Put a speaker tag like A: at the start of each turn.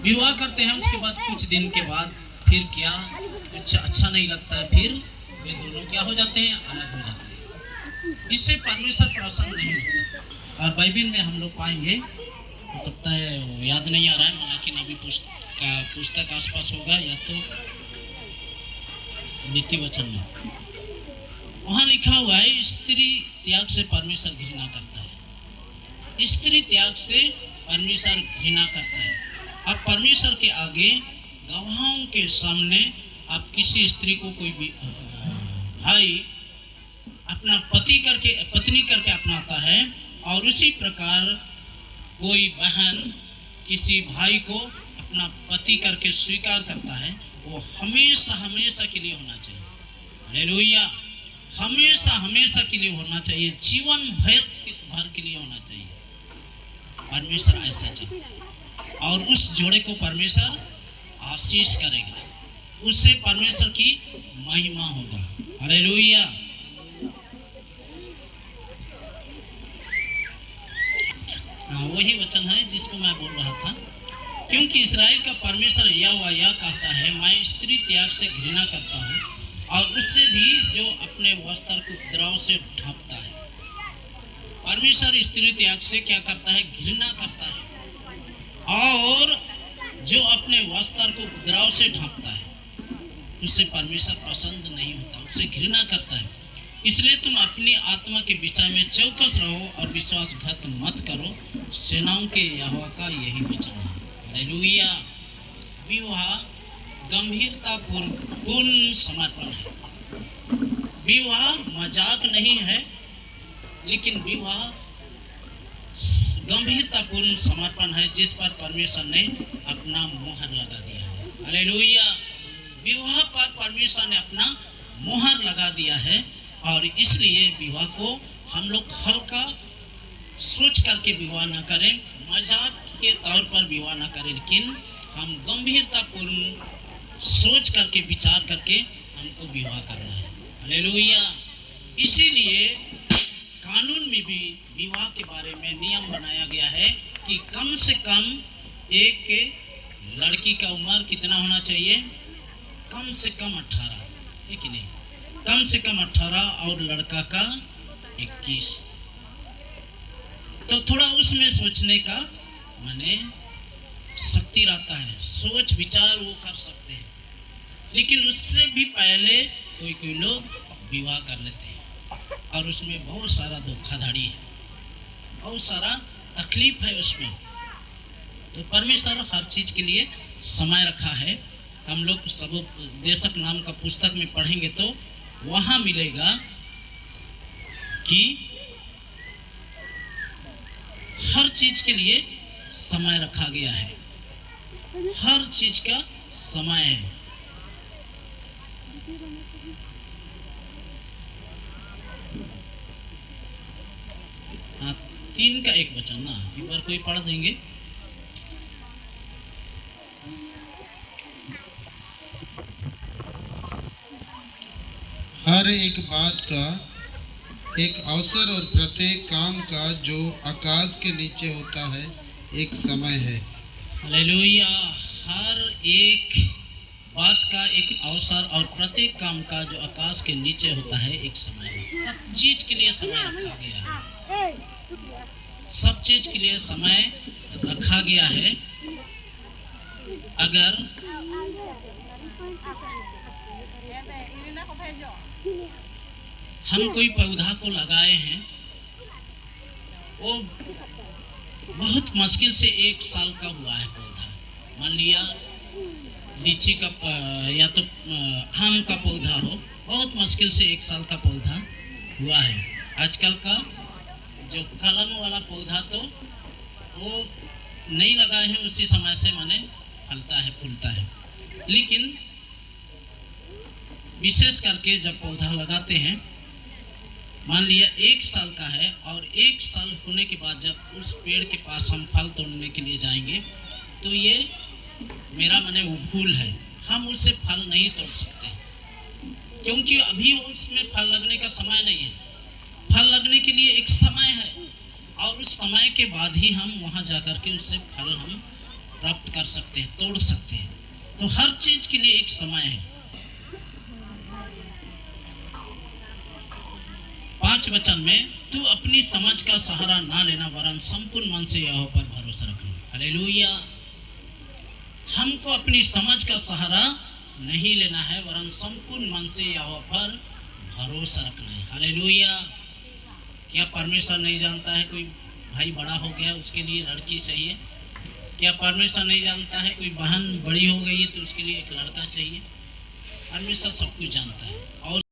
A: विवाह करते हैं, उसके बाद कुछ दिन के बाद फिर क्या कुछ अच्छा नहीं लगता है, फिर वे दोनों क्या हो जाते हैं, अलग हो जाते हैं। इससे परमेश्वर प्रसन्न नहीं होता। और बाइबल में हम लोग पाएंगे, हो सकता है याद नहीं आ रहा है, लेकिन अभी पुस्तक आसपास होगा या तो नीति वचन में वहाँ लिखा हुआ है, स्त्री त्याग से परमेश्वर घृणा करता है। स्त्री त्याग से परमेश्वर घृणा करता है। अब परमेश्वर के आगे गवाहों के सामने आप किसी स्त्री को कोई भी भाई अपना पत्नी करके अपनाता है, और उसी प्रकार कोई बहन किसी भाई को अपना पति करके स्वीकार करता है, वो हमेशा हमेशा के लिए होना चाहिए। हालेलुया, हमेशा हमेशा के लिए होना चाहिए, जीवन भर के लिए होना चाहिए। परमेश्वर ऐसा चाहता है, और उस जोड़े को परमेश्वर आशीष करेगा, उससे परमेश्वर की महिमा होगा। हालेलुया। वही वचन है जिसको मैं बोल रहा था, क्योंकि इस्राएल का परमेश्वर यह कहता है, मैं स्त्री त्याग से घृणा करता हूँ, और उससे भी जो अपने वस्त्र को उपद्रव से ढांपता है। परमेश्वर स्त्री त्याग से क्या करता है, घृणा करता है, और जो अपने वस्त्र को उपद्रव से ढांपता है उससे परमेश्वर पसंद नहीं होता, उससे घृणा करता है। इसलिए तुम अपनी आत्मा के विषय में चौकस रहो और विश्वासघात मत करो, सेनाओं के यहोवा का यही वचन है। हालेलुया। विवाह गंभीरता पूर्ण समर्पण है। विवाह मजाक नहीं है, लेकिन विवाह गंभीरतापूर्ण समर्पण है, जिस पर परमेश्वर ने अपना मोहर लगा दिया है। हालेलुया। विवाह पर परमेश्वर ने अपना मोहर लगा दिया है, और इसलिए विवाह को हम लोग हल्का सोच करके विवाह न करें, मजाक के तौर पर विवाह न करें, लेकिन हम गंभीरतापूर्ण सोच करके विचार करके हमको विवाह करना है। हालेलुया। इसीलिए कानून में भी विवाह के बारे में नियम बनाया गया है कि कम से कम एक लड़की का उम्र कितना होना चाहिए, कम से कम 18, है कि नहीं, कम से कम 18, और लड़का का 21। तो थोड़ा उसमें सोचने का माने शक्ति रहता है, सोच विचार वो कर सकते हैं। लेकिन उससे भी पहले कोई लोग विवाह कर लेते हैं, और उसमें बहुत सारा धोखाधड़ी है, बहुत सारा तकलीफ है उसमें। तो परमेश्वर हर चीज़ के लिए समय रखा है। हम लोग सब देशक नाम का पुस्तक में पढ़ेंगे तो वहाँ मिलेगा कि हर चीज़ के लिए समय रखा गया है, हर चीज़ का समय है। हाँ, 3 का 1 वचन ना, एक बार कोई पढ़ देंगे।
B: हर एक बात का एक अवसर और प्रत्येक काम का जो आकाश के नीचे होता है एक समय है।
A: हालेलुया। हर एक बात का एक अवसर और प्रत्येक काम का जो आकाश के नीचे होता है एक समय है। सब चीज के लिए समय रखा गया है, सब चीज के लिए समय रखा गया है। अगर हम कोई पौधा को लगाए हैं, वो बहुत मुश्किल से 1 साल का हुआ है पौधा, मान लिया लीची का या तो आम का पौधा हो, बहुत मुश्किल से 1 साल का पौधा हुआ है। आजकल का जो कलम वाला पौधा तो वो नहीं लगाए हैं, उसी समय से माने फलता है फूलता है। लेकिन विशेष करके जब पौधा लगाते हैं, मान लिया 1 साल का है, और 1 साल होने के बाद जब उस पेड़ के पास हम फल तोड़ने के लिए जाएंगे तो ये मेरा माने वो भूल है, हम उससे फल नहीं तोड़ सकते, क्योंकि अभी उसमें फल लगने का समय नहीं है। फल लगने के लिए एक समय है, और उस समय के बाद ही हम वहाँ जाकर के उससे फल हम प्राप्त कर सकते हैं, तोड़ सकते हैं। तो हर चीज के लिए एक समय है। 5 वचन में, तू अपनी समझ का सहारा ना लेना वरन संपूर्ण मन से यहोवा पर भरोसा रखना। हालेलुया। हमको अपनी समझ का सहारा नहीं लेना है वरन संपूर्ण मन से यहोवा पर भरोसा रखना है। हालेलुया। क्या परमेश्वर नहीं जानता है कोई भाई बड़ा हो गया उसके लिए लड़की चाहिए? क्या परमेश्वर नहीं जानता है कोई बहन बड़ी हो गई है तो उसके लिए एक लड़का चाहिए? परमेश्वर सब कुछ जानता है। और